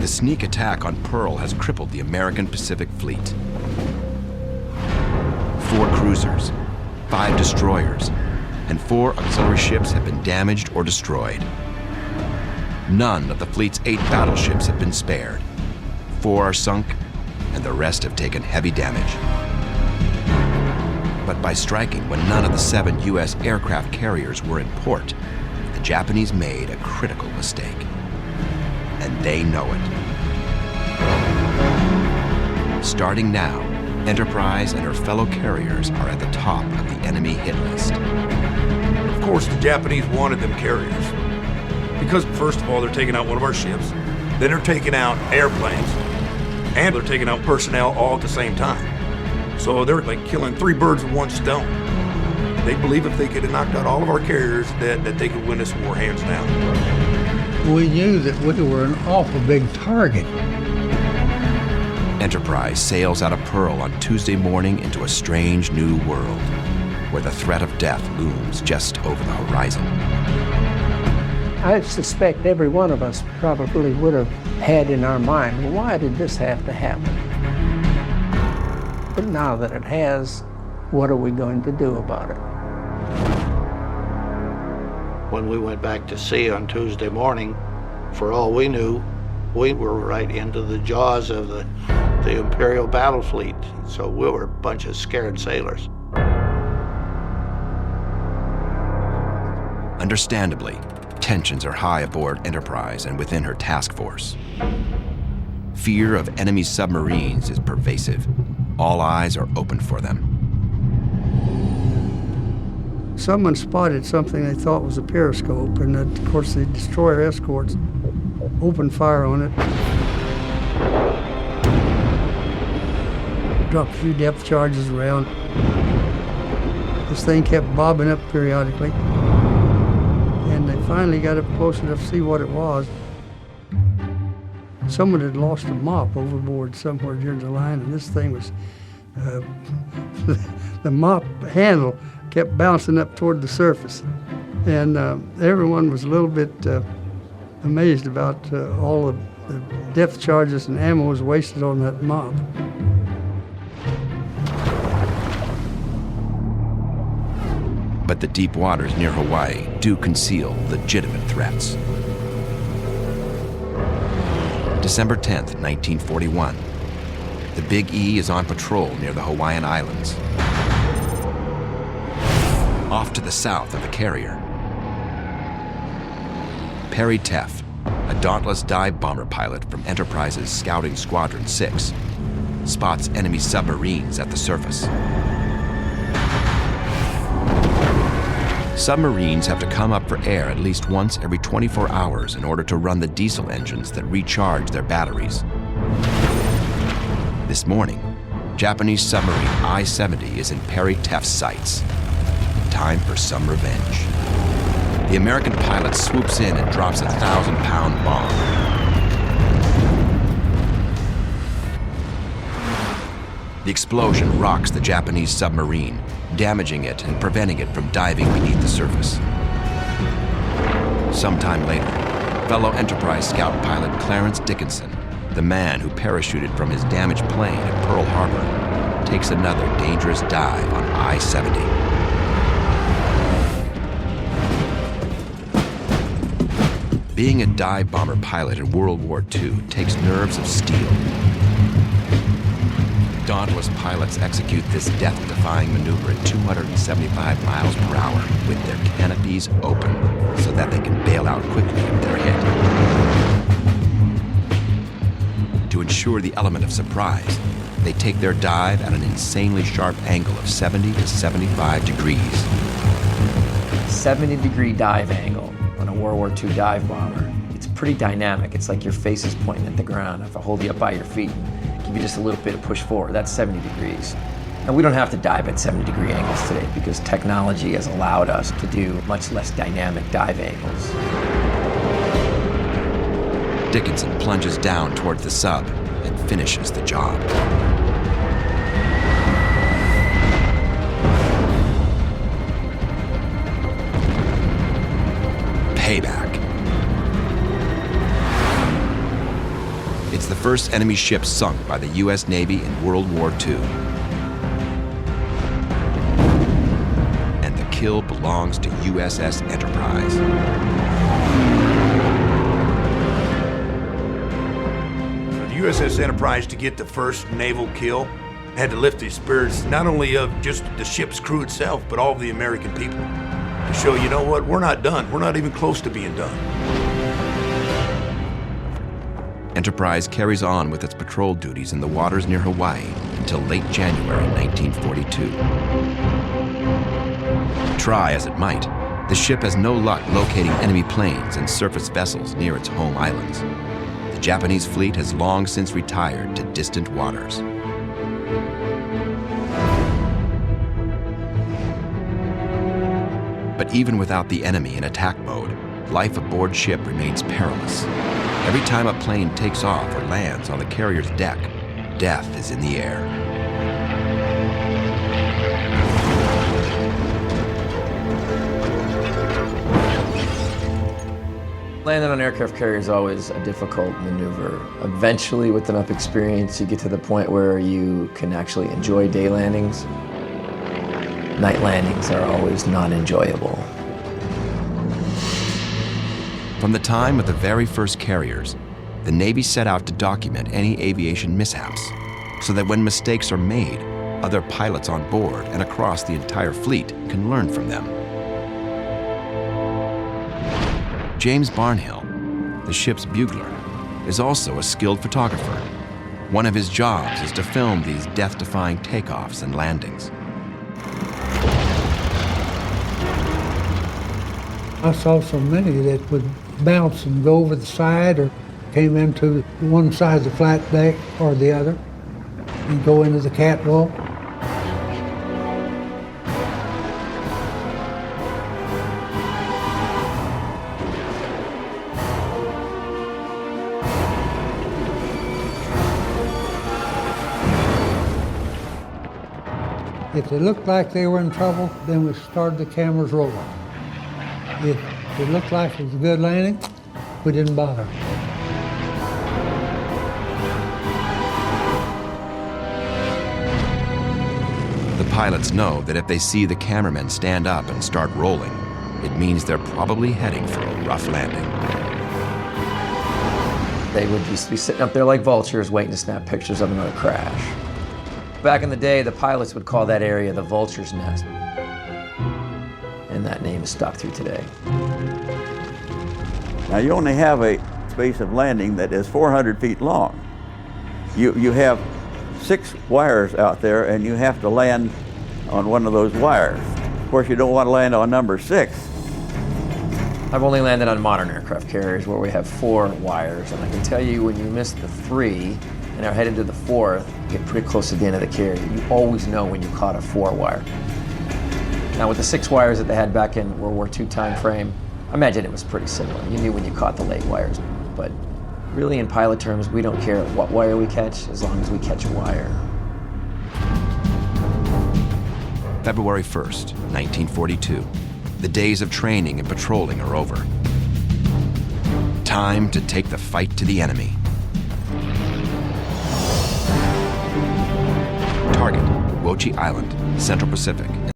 The sneak attack on Pearl has crippled the American Pacific Fleet. 4 cruisers, 5 destroyers, and 4 auxiliary ships have been damaged or destroyed. None of the fleet's 8 battleships have been spared. 4 are sunk, and the rest have taken heavy damage. But by striking when none of the 7 U.S. aircraft carriers were in port, the Japanese made a critical mistake. And they know it. Starting now, Enterprise and her fellow carriers are at the top of the enemy hit list. Of course, the Japanese wanted them carriers. Because first of all, they're taking out one of our ships, then they're taking out airplanes, and they're taking out personnel all at the same time. So they're like killing 3 birds with 1 stone. They believe if they could have knocked out all of our carriers, that they could win this war hands down. We knew that we were an awful big target. Enterprise sails out of Pearl on Tuesday morning into a strange new world, where the threat of death looms just over the horizon. I suspect every one of us probably would have had in our mind, well, why did this have to happen? But now that it has, what are we going to do about it? When we went back to sea on Tuesday morning, for all we knew, we were right into the jaws of the Imperial battle fleet. So we were a bunch of scared sailors. Understandably, tensions are high aboard Enterprise and within her task force. Fear of enemy submarines is pervasive. All eyes are open for them. Someone spotted something they thought was a periscope, and of course the destroyer escorts opened fire on it. Dropped a few depth charges around. This thing kept bobbing up periodically, and they finally got up close enough to see what it was. Someone had lost a mop overboard somewhere during the line, and this thing was, the mop handle kept bouncing up toward the surface. And everyone was a little bit amazed about all of the depth charges and ammo was wasted on that mop. But the deep waters near Hawaii do conceal legitimate threats. December 10th, 1941. The Big E is on patrol near the Hawaiian Islands. Off to the south of the carrier, Perry Teff, a dauntless dive bomber pilot from Enterprise's Scouting Squadron 6, spots enemy submarines at the surface. Submarines have to come up for air at least once every 24 hours in order to run the diesel engines that recharge their batteries. This morning, Japanese submarine I-70 is in Perry Teff's sights. Time for some revenge. The American pilot swoops in and drops a 1,000-pound bomb. The explosion rocks the Japanese submarine, damaging it and preventing it from diving beneath the surface. Sometime later, fellow Enterprise scout pilot Clarence Dickinson, the man who parachuted from his damaged plane at Pearl Harbor, takes another dangerous dive on I-70. Being a dive bomber pilot in World War II takes nerves of steel. Dauntless pilots execute this death-defying maneuver at 275 miles per hour with their canopies open so that they can bail out quickly if they're hit. To ensure the element of surprise, they take their dive at an insanely sharp angle of 70 to 75 degrees. 70-degree dive angle on a World War II dive bomber. It's pretty dynamic. It's like your face is pointing at the ground. If I hold you up by your feet, give you just a little bit of push forward, that's 70 degrees. And we don't have to dive at 70-degree angles today because technology has allowed us to do much less dynamic dive angles. Dickinson plunges down towards the sub and finishes the job. Payback. It's the first enemy ship sunk by the U.S. Navy in World War II. And the kill belongs to USS Enterprise. The USS Enterprise, to get the first naval kill, had to lift the spirits not only of just the ship's crew itself, but all of the American people. To show, you know what, we're not done. We're not even close to being done. Enterprise carries on with its patrol duties in the waters near Hawaii until late January 1942. Try as it might, the ship has no luck locating enemy planes and surface vessels near its home islands. The Japanese fleet has long since retired to distant waters. But even without the enemy in attack mode, life aboard ship remains perilous. Every time a plane takes off or lands on the carrier's deck, death is in the air. Landing on aircraft carrier is always a difficult maneuver. Eventually, with enough experience, you get to the point where you can actually enjoy day landings. Night landings are always not enjoyable. From the time of the very first carriers, the Navy set out to document any aviation mishaps so that when mistakes are made, other pilots on board and across the entire fleet can learn from them. James Barnhill, the ship's bugler, is also a skilled photographer. One of his jobs is to film these death-defying takeoffs and landings. I saw so many that would bounce and go over the side or came into one side of the flat deck or the other and go into the catwalk. If it looked like they were in trouble, then we started the cameras rolling. If it looked like it was a good landing, we didn't bother. The pilots know that if they see the cameramen stand up and start rolling, it means they're probably heading for a rough landing. They would just be sitting up there like vultures waiting to snap pictures of another crash. Back in the day, the pilots would call that area the Vulture's Nest. And that name is stuck through today. Now you only have a space of landing that is 400 feet long. You have 6 wires out there and you have to land on one of those wires. Of course, you don't want to land on number 6. I've only landed on modern aircraft carriers where we have 4 wires, and I can tell you when you miss the 3 and are headed to the 4th, you get pretty close to the end of the carrier. You always know when you caught a 4 wire. Now with the 6 wires that they had back in World War II time frame, I imagine it was pretty similar. You knew when you caught the late wires, but really in pilot terms, we don't care what wire we catch as long as we catch a wire. February 1st, 1942. The days of training and patrolling are over. Time to take the fight to the enemy. Target, Wochi Island, Central Pacific.